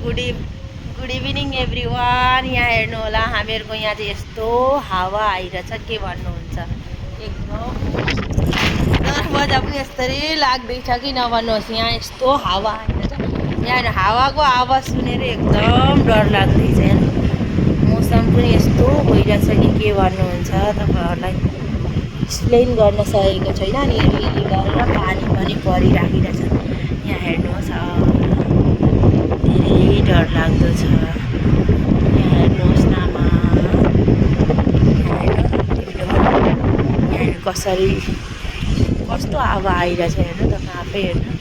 Good evening everyone. यहाँ हेर्नु होला हामीहरूको यहाँ चाहिँ यस्तो हावा आइरहेछ के भन्नुहुन्छ। एकदम 10 बजा पनि यस्तै लाग्दैछ कि नभन्नुहोस्। यहाँ यस्तो हावा आइरहेछ। यहाँ हावाको आवाज सुनेर एकदम डर लाग्दैछ। मौसम पनि यस्तो भइरहेछ कि के भन्नुहुन्छ। तपाईँहरूलाई एक्सप्लेन गर्न सकेको छैन। अनि अलिअलि गरेर पानी पनि परिराखिरहेछ। यहाँ हेर्नुहोस् धेरै डर लाग्दो छ। यहाँ हेर्नुहोस् न आमा, यहाँ कसरी कस्तो हावा आइरहेछ हेर्नु तपाईँ आफै हेर्नु।